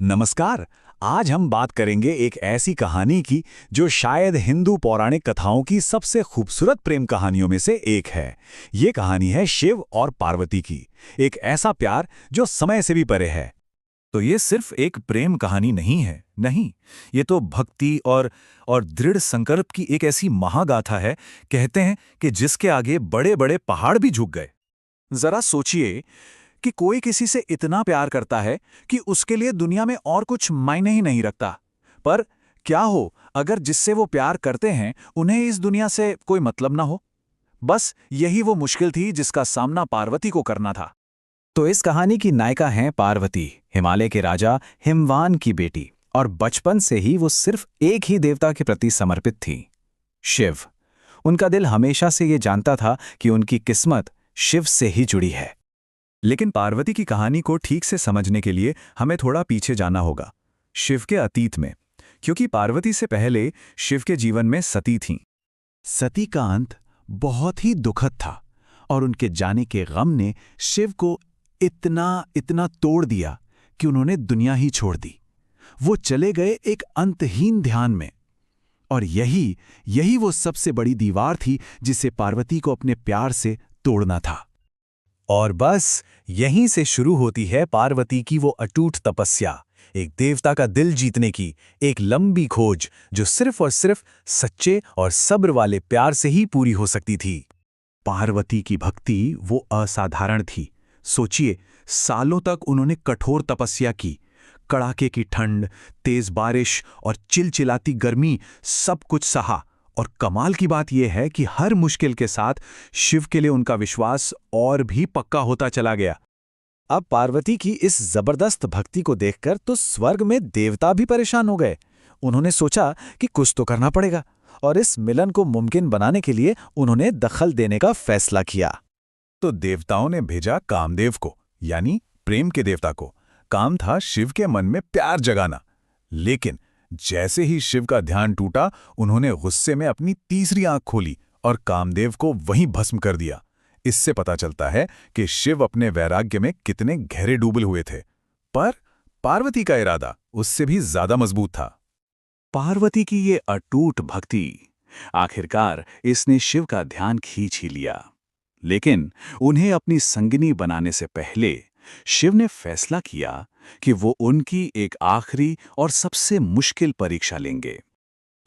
नमस्कार। आज हम बात करेंगे एक ऐसी कहानी की जो शायद हिंदू पौराणिक कथाओं की सबसे खूबसूरत प्रेम कहानियों में से एक है। ये कहानी है शिव और पार्वती की, एक ऐसा प्यार जो समय से भी परे है। तो ये सिर्फ एक प्रेम कहानी नहीं है, नहीं, ये तो भक्ति और दृढ़ संकल्प की एक ऐसी महागाथा है। कहते हैं कि जिसके आगे बड़े बड़े पहाड़ भी झुक गए। जरा सोचिए कि कोई किसी से इतना प्यार करता है कि उसके लिए दुनिया में और कुछ मायने ही नहीं रखता। पर क्या हो अगर जिससे वो प्यार करते हैं उन्हें इस दुनिया से कोई मतलब ना हो। बस यही वो मुश्किल थी जिसका सामना पार्वती को करना था। तो इस कहानी की नायिका हैं पार्वती, हिमालय के राजा हिमवान की बेटी, और बचपन से ही वो सिर्फ एक ही देवता के प्रति समर्पित थी, शिव। उनका दिल हमेशा से ये जानता था कि उनकी किस्मत शिव से ही जुड़ी है। लेकिन पार्वती की कहानी को ठीक से समझने के लिए हमें थोड़ा पीछे जाना होगा, शिव के अतीत में, क्योंकि पार्वती से पहले शिव के जीवन में सती थीं। सती का अंत बहुत ही दुखद था और उनके जाने के गम ने शिव को इतना तोड़ दिया कि उन्होंने दुनिया ही छोड़ दी। वो चले गए एक अंतहीन ध्यान में, और यही वो सबसे बड़ी दीवार थी जिसे पार्वती को अपने प्यार से तोड़ना था। और बस यहीं से शुरू होती है पार्वती की वो अटूट तपस्या, एक देवता का दिल जीतने की एक लंबी खोज जो सिर्फ और सिर्फ सच्चे और सब्र वाले प्यार से ही पूरी हो सकती थी। पार्वती की भक्ति वो असाधारण थी। सोचिए, सालों तक उन्होंने कठोर तपस्या की। कड़ाके की ठंड, तेज बारिश और चिलचिलाती गर्मी सब कुछ सहा, और कमाल की बात यह है कि हर मुश्किल के साथ शिव के लिए उनका विश्वास और भी पक्का होता चला गया। अब पार्वती की इस जबरदस्त भक्ति को देखकर तो स्वर्ग में देवता भी परेशान हो गए। उन्होंने सोचा कि कुछ तो करना पड़ेगा, और इस मिलन को मुमकिन बनाने के लिए उन्होंने दखल देने का फैसला किया। तो देवताओं ने भेजा कामदेव को, यानी प्रेम के देवता को। काम था शिव के मन में प्यार जगाना। लेकिन जैसे ही शिव का ध्यान टूटा, उन्होंने गुस्से में अपनी तीसरी आंख खोली और कामदेव को वहीं भस्म कर दिया। इससे पता चलता है कि शिव अपने वैराग्य में कितने गहरे डूबे हुए थे। पर पार्वती का इरादा उससे भी ज्यादा मजबूत था। पार्वती की ये अटूट भक्ति, आखिरकार इसने शिव का ध्यान खींच ही लिया। लेकिन उन्हें अपनी संगिनी बनाने से पहले शिव ने फैसला किया कि वो उनकी एक आखिरी और सबसे मुश्किल परीक्षा लेंगे।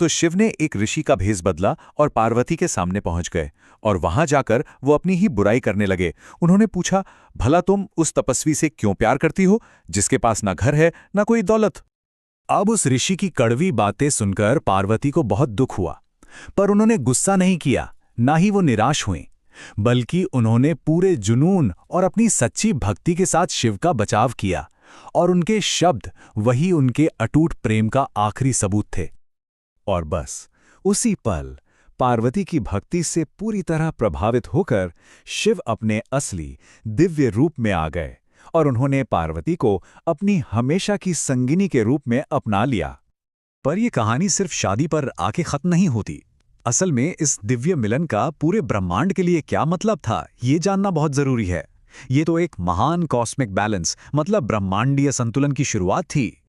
तो शिव ने एक ऋषि का भेष बदला और पार्वती के सामने पहुंच गए, और वहां जाकर वो अपनी ही बुराई करने लगे। उन्होंने पूछा, भला तुम उस तपस्वी से क्यों प्यार करती हो जिसके पास ना घर है ना कोई दौलत। अब उस ऋषि की कड़वी बातें सुनकर पार्वती को बहुत दुख हुआ, पर उन्होंने गुस्सा नहीं किया, ना ही वो निराश हुए, बल्कि उन्होंने पूरे जुनून और अपनी सच्ची भक्ति के साथ शिव का बचाव किया। और उनके शब्द वही उनके अटूट प्रेम का आखिरी सबूत थे। और बस उसी पल पार्वती की भक्ति से पूरी तरह प्रभावित होकर शिव अपने असली दिव्य रूप में आ गए, और उन्होंने पार्वती को अपनी हमेशा की संगिनी के रूप में अपना लिया। पर यह कहानी सिर्फ शादी पर आके खत्म नहीं होती। असल में इस दिव्य मिलन का पूरे ब्रह्मांड के लिए क्या मतलब था, ये जानना बहुत जरूरी है। ये तो एक महान कॉस्मिक बैलेंस, मतलब ब्रह्मांडीय संतुलन की शुरुआत थी।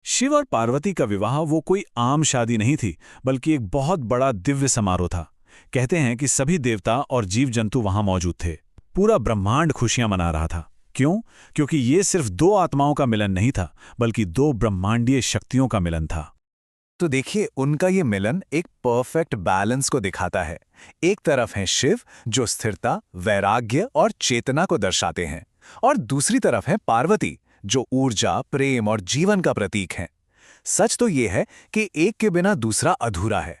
शिव और पार्वती का विवाह वो कोई आम शादी नहीं थी, बल्कि एक बहुत बड़ा दिव्य समारोह था। कहते हैं कि सभी देवता और जीव जंतु वहां मौजूद थे। पूरा ब्रह्मांड खुशियां मना रहा था। क्यों? क्योंकि ये सिर्फ दो आत्माओं का मिलन नहीं था, बल्कि दो ब्रह्मांडीय शक्तियों का मिलन था। तो देखिए, उनका ये मिलन एक परफेक्ट बैलेंस को दिखाता है। एक तरफ है शिव जो स्थिरता, वैराग्य और चेतना को दर्शाते हैं, और दूसरी तरफ है पार्वती जो ऊर्जा, प्रेम और जीवन का प्रतीक है। सच तो ये है कि एक के बिना दूसरा अधूरा है,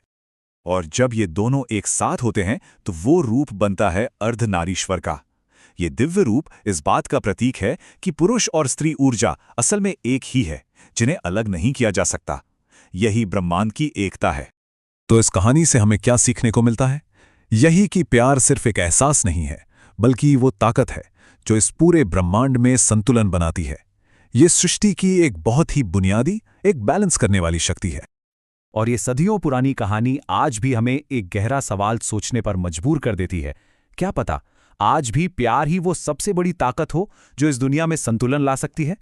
और जब ये दोनों एक साथ होते हैं तो वो रूप बनता है अर्धनारीश्वर का। ये दिव्य रूप इस बात का प्रतीक है कि पुरुष और स्त्री ऊर्जा असल में एक ही है, जिन्हें अलग नहीं किया जा सकता। यही ब्रह्मांड की एकता है। तो इस कहानी से हमें क्या सीखने को मिलता है? यही कि प्यार सिर्फ एक एहसास नहीं है, बल्कि वो ताकत है जो इस पूरे ब्रह्मांड में संतुलन बनाती है। ये सृष्टि की एक बहुत ही बुनियादी, एक बैलेंस करने वाली शक्ति है। और ये सदियों पुरानी कहानी आज भी हमें एक गहरा सवाल सोचने पर मजबूर कर देती है। क्या पता आज भी प्यार ही वो सबसे बड़ी ताकत हो जो इस दुनिया में संतुलन ला सकती है।